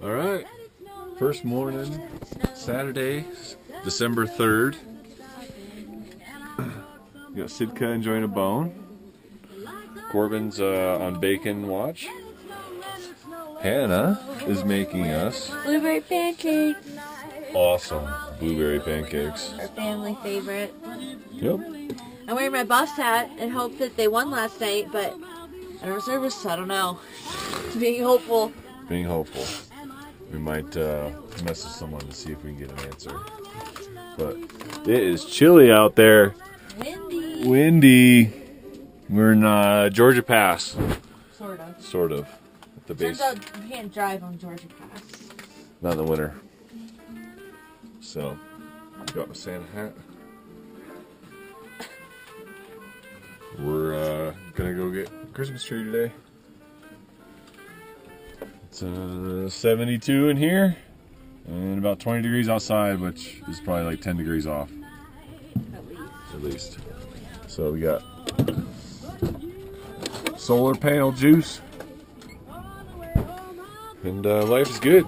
All right, first morning, Saturday, December 3rd. We got Sitka enjoying a bone. Corbin's on bacon watch. Hannah is making us blueberry pancakes. awesome blueberry pancakes. Our family favorite. Yep. I'm wearing my Buffs hat in hope that they won last night, but I don't service, so I don't know. Being hopeful. Being hopeful. We might message someone to see if we can get an answer. But it is chilly out there. Windy. Windy. We're in Georgia Pass. Sort of. Sort of. At the base. Turns out you can't drive on Georgia Pass. Not in the winter. So, got my Santa hat. We're gonna go get Christmas tree today. It's 72 in here and about 20 degrees outside, which is probably like 10 degrees off. At least. So we got solar panel juice. And life is good.